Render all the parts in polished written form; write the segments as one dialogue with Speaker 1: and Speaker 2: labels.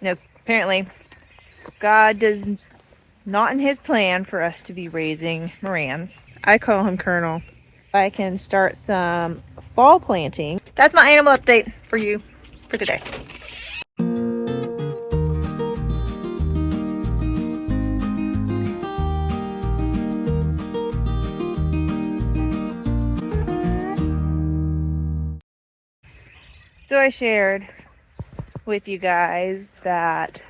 Speaker 1: No, apparently God does not in his plan for us to be raising Morans. I call him Colonel. I can start some fall planting. That's my animal update for you for today. So I shared with you guys that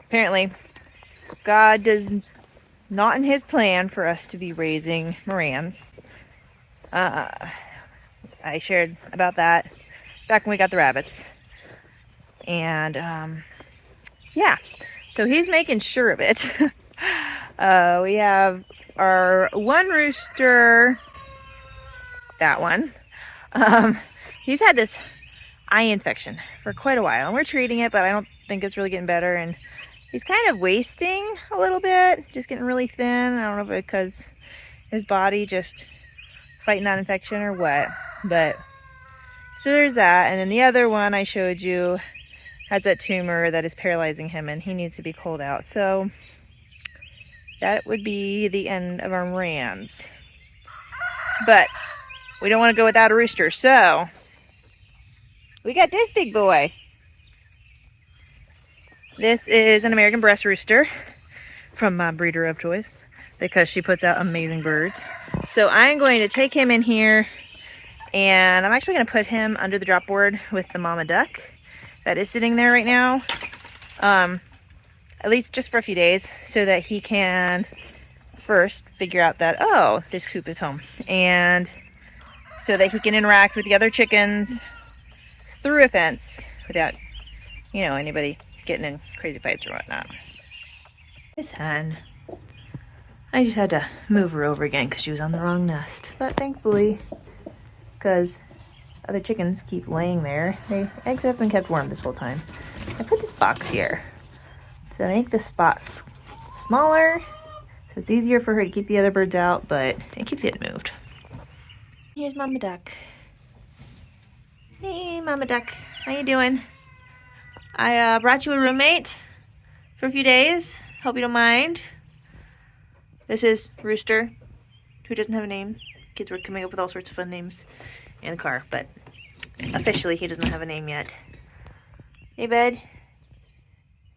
Speaker 1: apparently God does not in his plan for us to be raising Morans. I shared about that back when we got the rabbits. And yeah, so he's making sure of it. We have our one rooster, that one. He's had this eye infection for quite a while, and we're treating it, but I don't think it's really getting better. And he's kind of wasting a little bit, just getting really thin. I don't know if it's because his body just fighting that infection or what, but so there's that. And then the other one I showed you has that tumor that is paralyzing him, and he needs to be culled out. So that would be the end of our Morans. But we don't want to go without a rooster, so we got this big boy. This is an American breast rooster from my breeder of choice because she puts out amazing birds. So I'm going to take him in here, and I'm actually going to put him under the drop board with the mama duck that is sitting there right now, at least just for a few days, so that he can first figure out that, oh, this coop is home, and so that he can interact with the other chickens through a fence without, anybody getting in crazy fights or whatnot. This hen, I just had to move her over again because she was on the wrong nest, but thankfully, because other chickens keep laying there, the eggs have been kept warm this whole time. I put this box here to make the spots smaller, so it's easier for her to keep the other birds out, but it keeps getting moved. Here's Mama Duck. Hey, Mama Duck, how you doing? I brought you a roommate for a few days. Hope you don't mind. This is Rooster, who doesn't have a name. Kids were coming up with all sorts of fun names in the car, but officially he doesn't have a name yet. Hey, bud.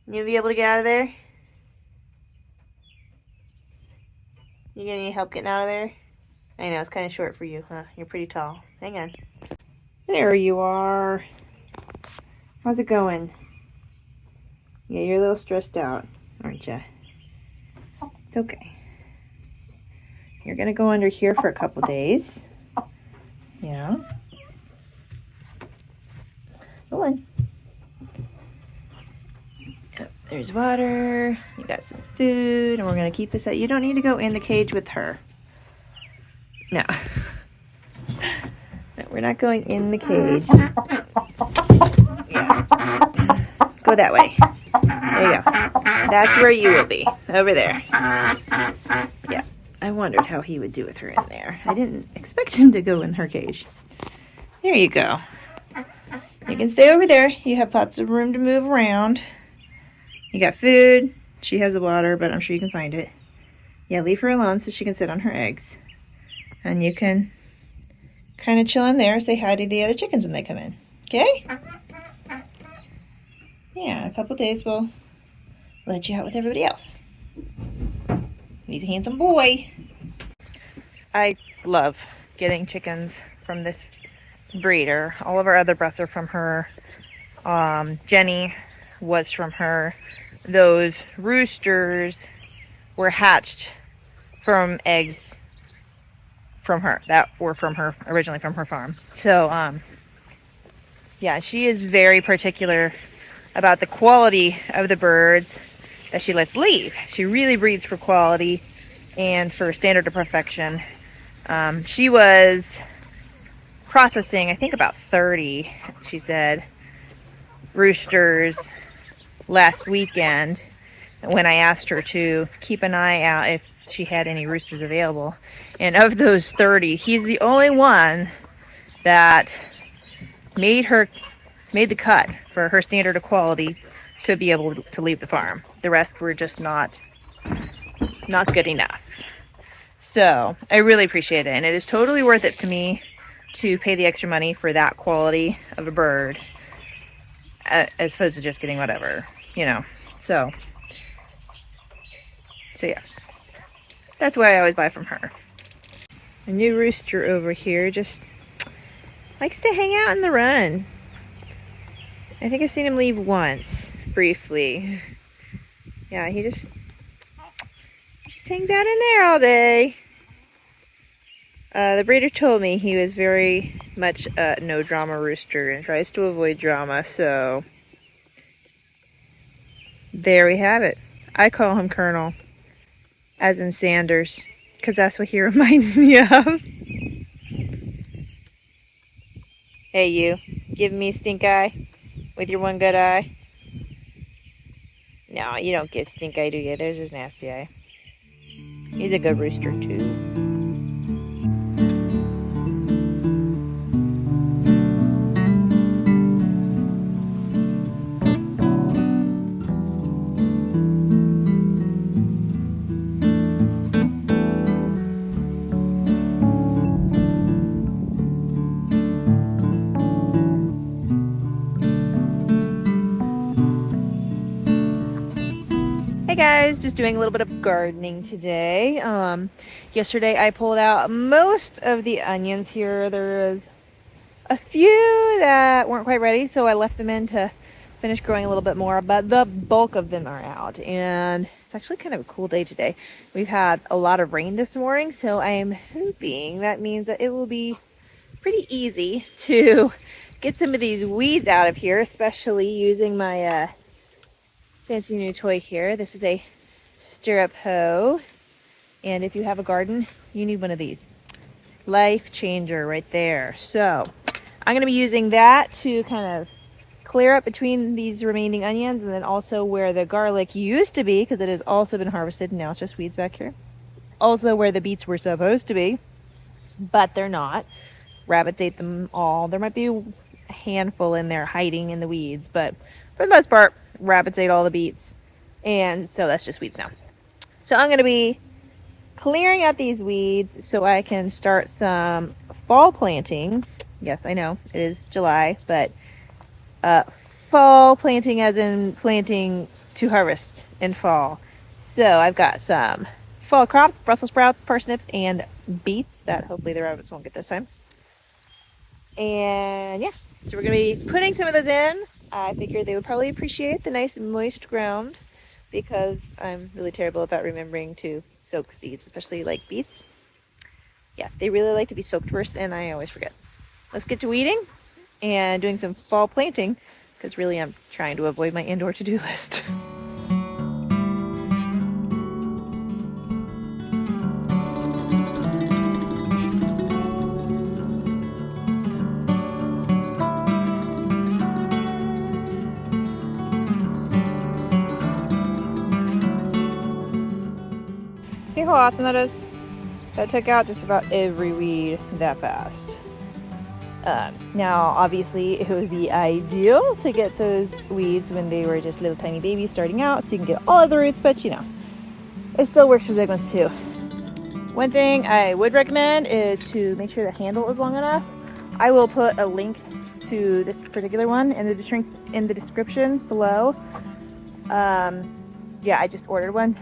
Speaker 1: You be able to get out of there? You gonna need help getting out of there? I know, it's kind of short for you, huh? You're pretty tall. Hang on. There you are. How's it going? Yeah, you're a little stressed out, aren't you? It's okay. You're gonna go under here for a couple days. Yeah. Go on. Yep, there's water. You got some food, and we're gonna keep this out. You don't need to go in the cage with her. No. No, we're not going in the cage. Yeah. Go that way. There you go. That's where you will be. Over there. Yeah. I wondered how he would do with her in there. I didn't expect him to go in her cage. There you go. You can stay over there. You have lots of room to move around. You got food. She has the water, but I'm sure you can find it. Yeah, leave her alone so she can sit on her eggs. And you can kind of chill in there, say hi to the other chickens when they come in. Okay? Yeah, in a couple days we'll let you out with everybody else. He's a handsome boy. I love getting chickens from this breeder. All of our other breasts are from her. Jenny was from her. Those roosters were hatched from eggs from her that were from her, originally from her farm. So yeah, she is very particular about the quality of the birds that she lets leave. She really breeds for quality and for standard of perfection. She was processing, I think, about 30, she said, roosters last weekend when I asked her to keep an eye out if she had any roosters available. And of those 30, he's the only one that made her made the cut for her standard of quality to be able to leave the farm. The rest were just not good enough. So I really appreciate it, and it is totally worth it to me to pay the extra money for that quality of a bird as opposed to just getting whatever, you know. So yeah, that's why I always buy from her. A new rooster over here just likes to hang out in the run. I think I've seen him leave once, briefly. Yeah, he just hangs out in there all day. The breeder told me he was very much a no drama rooster and tries to avoid drama, so there we have it. I call him Colonel, as in Sanders, because that's what he reminds me of. Hey you, give me stink eye with your one good eye. No, you don't give stink eye, do you? There's his nasty eye. He's a good rooster too. Hey guys, just doing a little bit of gardening today. Yesterday I pulled out most of the onions here. There was a few that weren't quite ready, so I left them in to finish growing a little bit more, but the bulk of them are out, and it's actually kind of a cool day today. We've had a lot of rain this morning, so I am hoping that means that it will be pretty easy to get some of these weeds out of here, especially using my fancy new toy here. This is a stirrup hoe, and if you have a garden, you need one of these. Life changer right there. So I'm going to be using that to kind of clear up between these remaining onions, and then also where the garlic used to be, because it has also been harvested and now it's just weeds back here. Also where the beets were supposed to be, but they're not. Rabbits ate them all. There might be a handful in there hiding in the weeds, but for the most part, rabbits ate all the beets, and so that's just weeds now. So I'm going to be clearing out these weeds so I can start some fall planting. Yes, I know it is July, but fall planting as in planting to harvest in fall. So I've got some fall crops: Brussels sprouts, parsnips, and beets that hopefully the rabbits won't get this time. And yes, so we're going to be putting some of those in. I figured they would probably appreciate the nice moist ground, because I'm really terrible about remembering to soak seeds, especially like beets. Yeah, they really like to be soaked first, and I always forget. Let's get to weeding and doing some fall planting, because really I'm trying to avoid my indoor to-do list. See how awesome that is? That took out just about every weed that fast. Now, obviously, it would be ideal to get those weeds when they were just little tiny babies starting out, so you can get all of the roots, but you know, it still works for big ones too. One thing I would recommend is to make sure the handle is long enough. I will put a link to this particular one in the description below. Yeah, I just ordered one.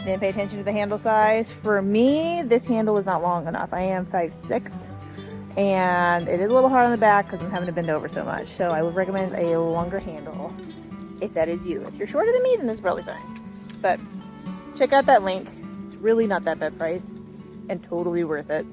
Speaker 1: Didn't pay attention to the handle size. For me, this handle is not long enough. I am 5'6", and it is a little hard on the back because I'm having to bend over so much. So I would recommend a longer handle if that is you. If you're shorter than me, then this is probably fine. But check out that link. It's really not that bad price and totally worth it.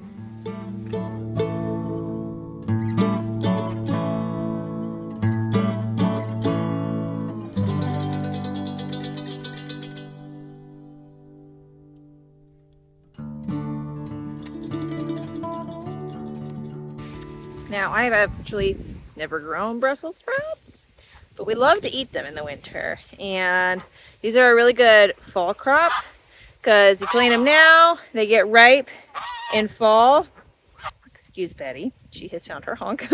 Speaker 1: Now, I have actually never grown Brussels sprouts, but we love to eat them in the winter. And these are a really good fall crop, because you plant them now, they get ripe in fall. Excuse Betty. She has found her honk.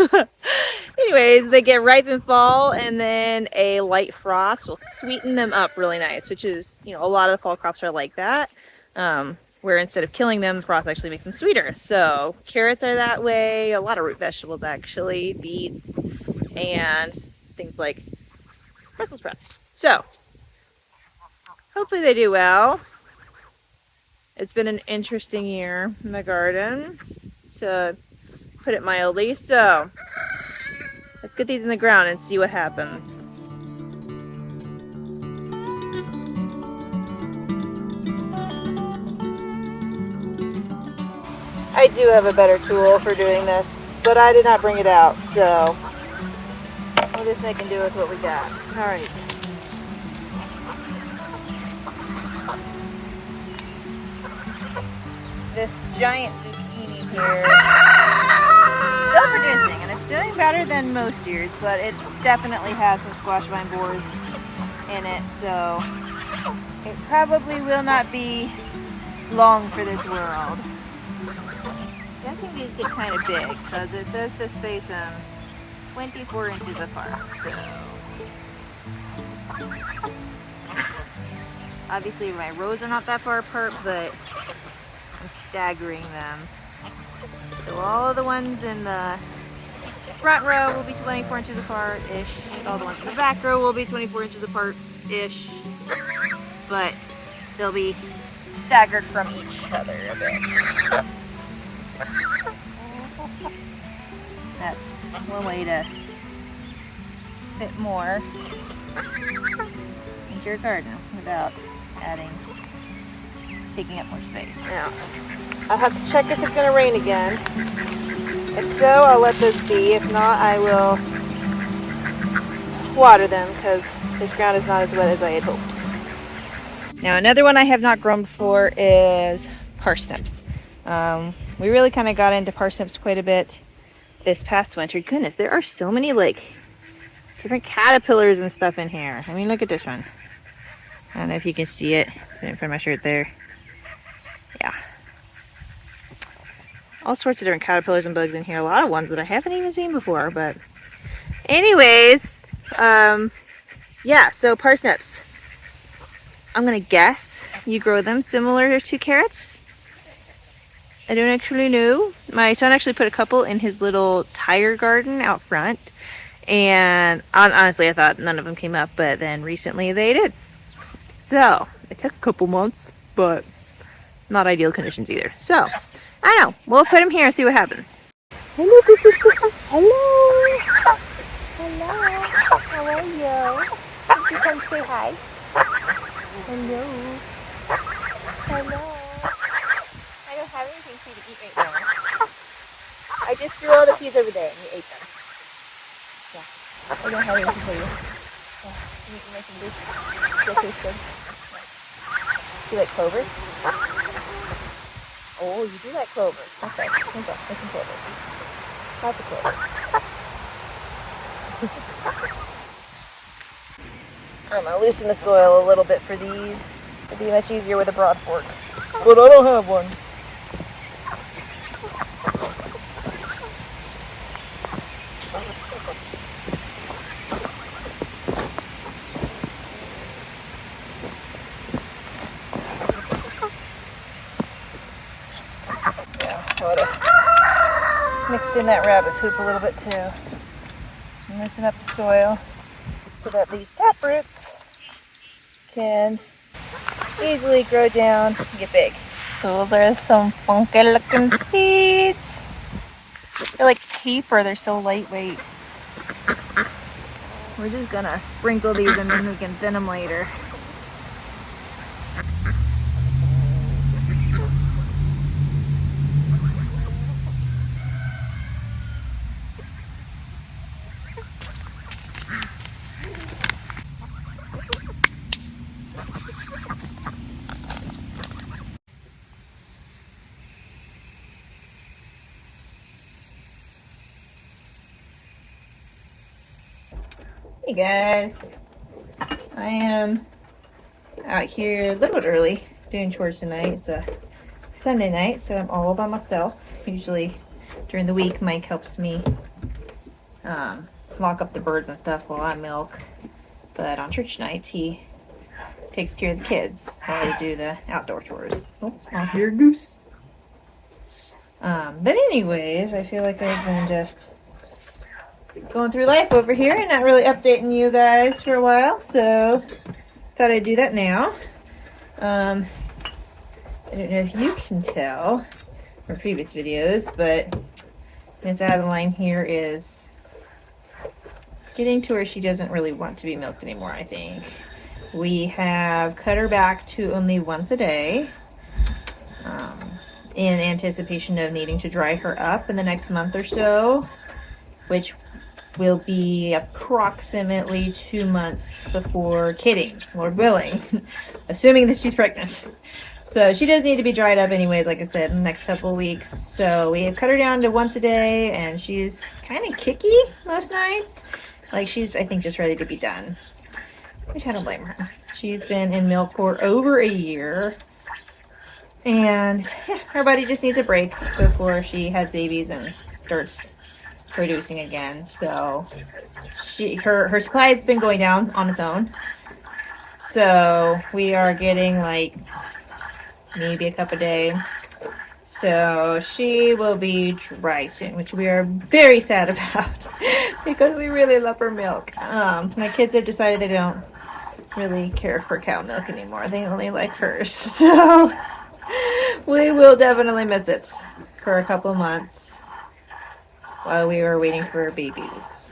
Speaker 1: Anyways, they get ripe in fall, and then a light frost will sweeten them up really nice, which is, you know, a lot of the fall crops are like that. Where instead of killing them, the frost actually makes them sweeter. So carrots are that way, a lot of root vegetables actually, beets, and things like Brussels sprouts. So hopefully they do well. It's been an interesting year in the garden, to put it mildly. So let's get these in the ground and see what happens. I do have a better tool for doing this, but I did not bring it out, so we'll just make and do with what we got. All right. This giant zucchini here is still producing, and it's doing better than most years, but it definitely has some squash vine borers in it, so it probably will not be long for this world. I'm guessing these get kind of big because it says to space them 24 inches apart. So obviously my rows are not that far apart, but I'm staggering them. So all of the ones in the front row will be 24 inches apart-ish. All the ones in the back row will be 24 inches apart-ish. But they'll be staggered from each other a bit. That's one way to fit more into your garden without taking up more space. Now, I'll have to check if it's going to rain again. If so, I'll let those be. If not, I will water them because this ground is not as wet as I had hoped. Now, another one I have not grown before is parsnips. We really kind of got into parsnips quite a bit this past winter. Goodness, there are so many like different caterpillars and stuff in here. I mean, look at this one. I don't know if you can see it. Put it in front of my shirt there. Yeah. All sorts of different caterpillars and bugs in here. A lot of ones that I haven't even seen before. But anyways, yeah, so parsnips. I'm going to guess you grow them similar to carrots. I don't actually know. My son actually put a couple in his little tire garden out front. And honestly, I thought none of them came up, but then recently they did. So, it took a couple months, but not ideal conditions either. So, I know. We'll put them here and see what happens. Hello, Goose, Goose, Goose, Goose. Hello. Hello. How are you? Did you come say hi? Hello. Hello. I don't have anything for you to eat right now. I just threw all the peas over there and you ate them. Yeah. I don't have anything for you. Yeah. You eat nice and good. Still tastes good. Yeah. Do you like clover? Oh, you do like clover. Okay. Here you go. There's some clover. Lots of clover. I'm going to loosen the soil a little bit for these. It'll be much easier with a broad fork. But I don't have one. Yeah, I would have mixed in that rabbit poop a little bit too. And loosen up the soil so that these tap roots can easily grow down and get big. Those are some funky looking seeds. They're like paper, they're so lightweight. We're just gonna sprinkle these and then we can thin them later. Hey guys, I am out here a little bit early doing chores tonight. It's a Sunday night, so I'm all by myself. Usually During the week, Mike helps me lock up the birds and stuff while I milk. But on church nights, he takes care of the kids while I do the outdoor chores. Oh, I hear a goose. But anyways, I feel like I've been just going through life over here and not really updating you guys for a while, so thought I'd do that now. I don't know if you can tell from previous videos, but Miss Adeline here is getting to where she doesn't really want to be milked anymore, I think. We have cut her back to only once a day in anticipation of needing to dry her up in the next month or so, which will be approximately 2 months before kidding, Lord willing, assuming that she's pregnant. So she does need to be dried up anyways, like I said, in the next couple of weeks. So we have cut her down to once a day, and she's kind of kicky most nights. Like, she's, I think, just ready to be done. Which I don't blame her. She's been in milk for over a year. And yeah, her body just needs a break before she has babies and starts producing again. So her supply has been going down on its own. So we are getting like maybe a cup a day. So she will be dry soon, which we are very sad about because we really love her milk. My kids have decided they don't really care for cow milk anymore. They only like hers. So we will definitely miss it for a couple months while we are waiting for babies.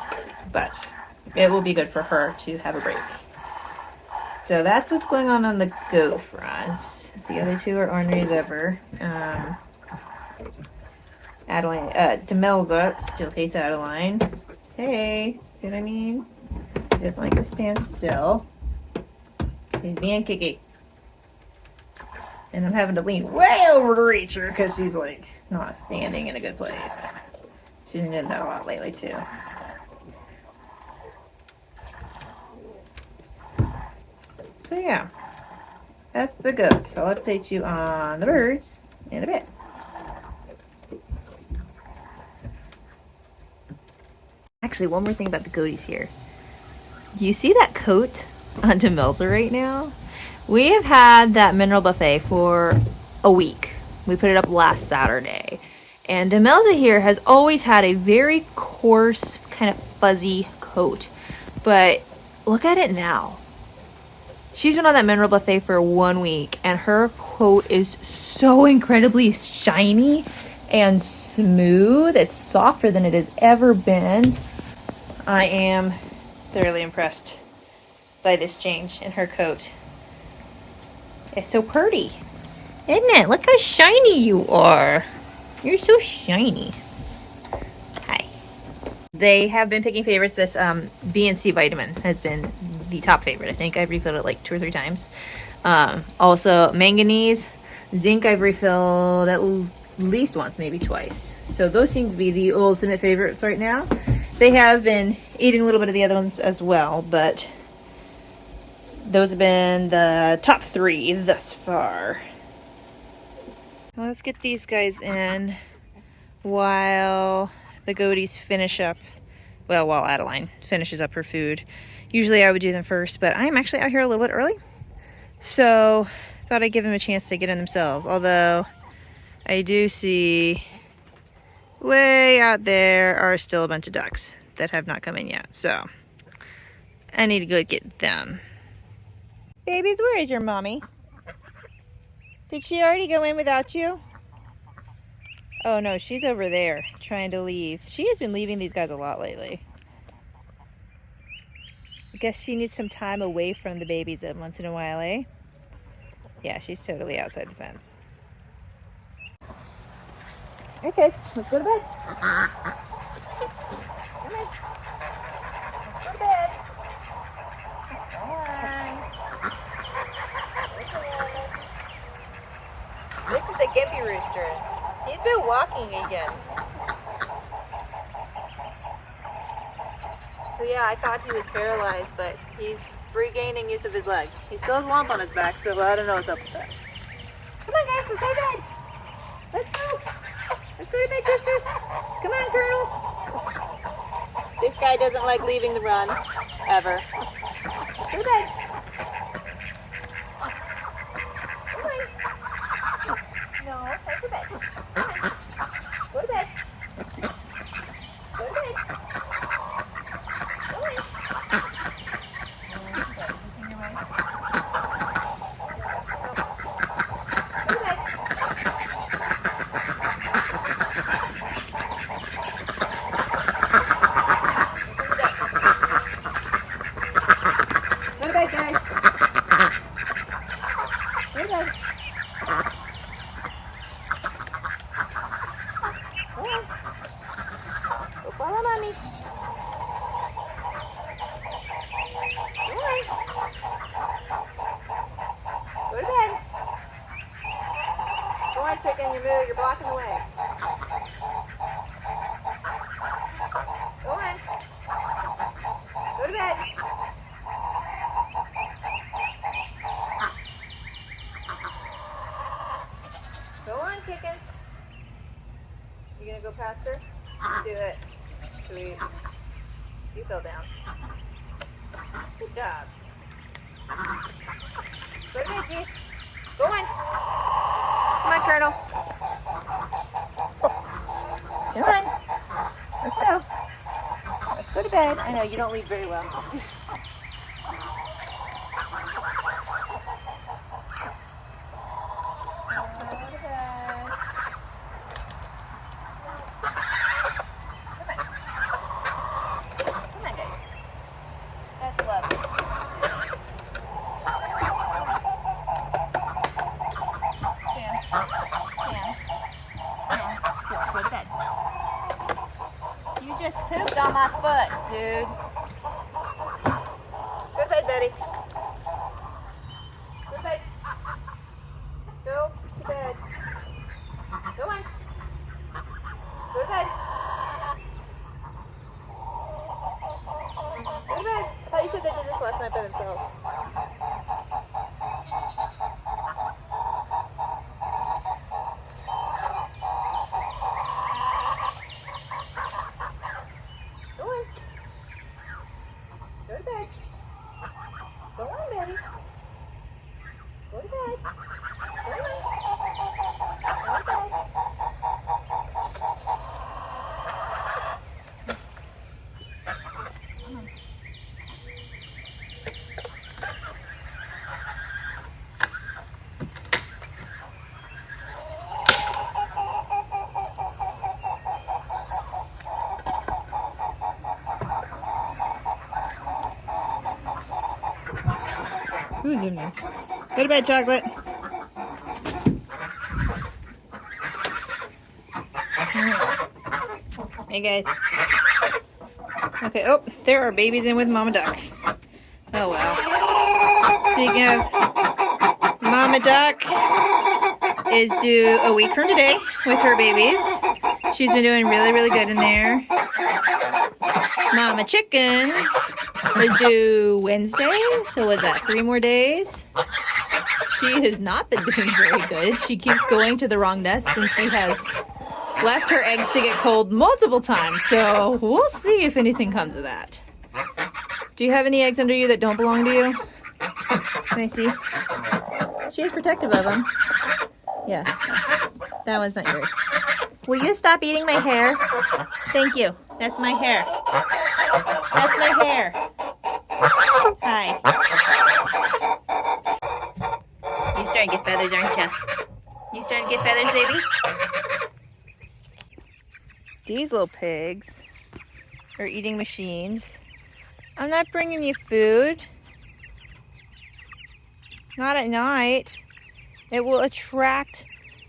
Speaker 1: But it will be good for her to have a break. So that's what's going on the goat front. The other two are ornery as ever. Adeline, Demelza still hates Adeline. Hey, see what I mean? She doesn't like to stand still. She's being kicky. And I'm having to lean way over to reach her because she's like not standing in a good place. She's been doing that a lot lately too. So yeah, that's the goats. I'll update you on the birds in a bit. Actually, one more thing about the goaties here. You see that coat on Demelza right now? We have had that mineral buffet for a week. We put it up last Saturday. And Demelza here has always had a very coarse, kind of fuzzy coat. But look at it now. She's been on that mineral buffet for 1 week, and her coat is so incredibly shiny and smooth. It's softer than it has ever been. I am thoroughly impressed by this change in her coat. It's so pretty, isn't it? Look how shiny you are. You're so shiny. Hi. They have been picking favorites. This B and C vitamin has been the top favorite. I think I've refilled it like 2 or 3 times. Also manganese, zinc I've refilled at least once, maybe twice. So those seem to be the ultimate favorites right now. They have been eating a little bit of the other ones as well, but those have been the top 3 thus far. Well, let's get these guys in while the goaties finish up, well, while Adeline finishes up her food. Usually I would do them first, but I'm actually out here a little bit early, so thought I'd give them a chance to get in themselves. Although I do see way out there are still a bunch of ducks that have not come in yet, so I need to go get them. Babies, where is your mommy? Did she already go in without you? Oh no, she's over there trying to leave. She has been leaving these guys a lot lately. I guess she needs some time away from the babies once in a while, eh? Yeah, she's totally outside the fence. Okay, let's go to bed. Come in. Go to bed. Come on. This is the gimpy rooster. He's been walking again. So yeah, I thought he was paralyzed, but he's regaining use of his legs. He still has a lump on his back, so I don't know what's up with that. Come on guys, let's go to bed. Let's go. Let's go to bed, Christmas. Come on, Colonel. This guy doesn't like leaving the run, ever. Go to bed. Come on. No, take your bed. Come on. Go to bed. Go to bed. Go in. Okay, in your way. Go to bed. Go to bed, guys. Go to bed. Go on. Go follow mommy. Go on. Go to bed. Go on, chicken. You're blocking the way. Go on. Go to bed. Go on, chicken. You gonna go past her? Do it. Sweet. You fell down. Good job. Go to bed, G. Go on. Come on, Colonel. Come on. Let's go. Let's go to bed. I know you don't leave very well. You just pooped on my foot, dude. Go to bed, Betty. Go to bed. Go to bed. Go on. Go to bed. Go to bed. I thought you said they did this last night by themselves. Go to bed. Go on, Betty. Go to bed. Go on. Go to bed. Who's in there? Go to bed, Chocolate. Hey, guys. Okay, oh, there are babies in with Mama Duck. Oh, well. Speaking of, Mama Duck is due a week from today with her babies. She's been doing really, really good in there. Mama Chicken is due Wednesday, so was that 3 more days? She has not been doing very good. She keeps going to the wrong nest, and she has left her eggs to get cold multiple times, so we'll see if anything comes of that. Do you have any eggs under you that don't belong to you? Can I see? She is protective of them. Yeah, that one's not yours. Will you stop eating my hair? Thank you. That's my hair. That's my hair. Hi. You starting to get feathers, aren't you? You starting to get feathers, baby? These little pigs are eating machines. I'm not bringing you food. Not at night. It will attract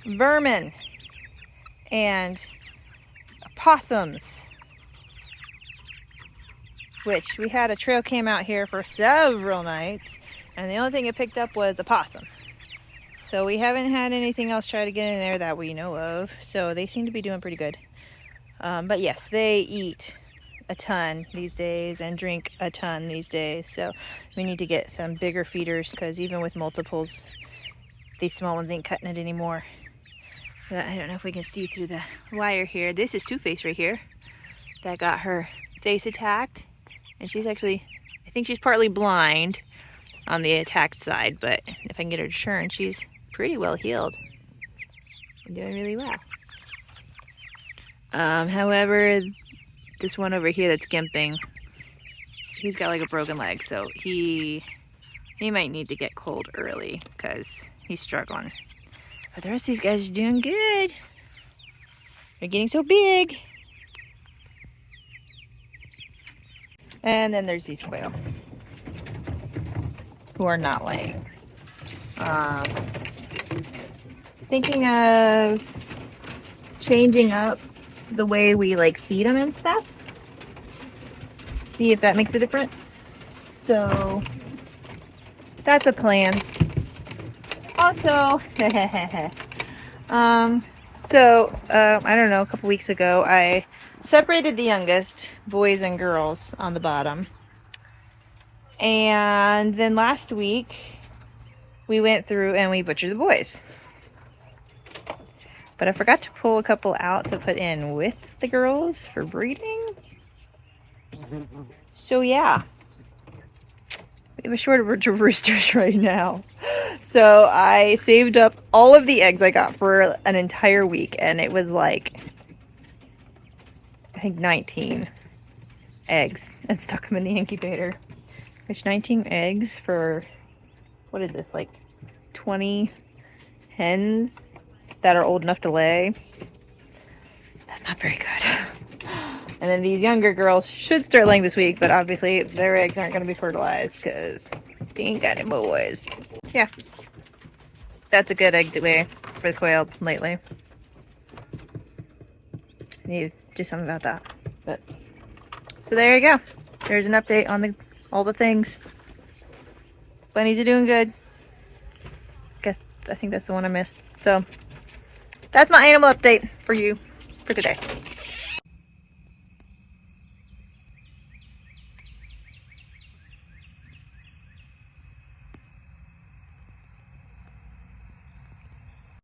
Speaker 1: vermin and possums, which we had a trail cam out here for several nights, and the only thing it picked up was a possum. So we haven't had anything else try to get in there that we know of, so they seem to be doing pretty good. But yes, they eat a ton these days and drink a ton these days, so we need to get some bigger feeders, because even with multiples, these small ones ain't cutting it anymore. But I don't know if we can see through the wire here. This is Two-Face right here that got her face attacked. And she's actually, I think she's partly blind on the attacked side, but if I can get her to turn, she's pretty well healed and doing really well. However, this one over here that's gimping, he's got like a broken leg, so he might need to get cold early because he's struggling. But the rest of these guys are doing good. They're getting so big. And then there's these quail who are not laying. Thinking of changing up the way we like feed them and stuff. See if that makes a difference. So that's a plan. Also, I don't know, a couple weeks ago, I separated the youngest, boys and girls, on the bottom. And then last week, we went through and we butchered the boys. But I forgot to pull a couple out to put in with the girls for breeding. So yeah, we have a shortage of roosters right now. So I saved up all of the eggs I got for an entire week, and it was like, I think 19 eggs, and stuck them in the incubator. It's 19 eggs for, what is this, like 20 hens that are old enough to lay. That's not very good. And then these younger girls should start laying this week, but obviously their eggs aren't going to be fertilized because they ain't got any boys. Yeah, that's a good egg to lay for the quail lately. I need to do something about that. But so there you go. There's an update on all the things. Bunnies are doing good. I think that's the one I missed. So that's my animal update for you for today.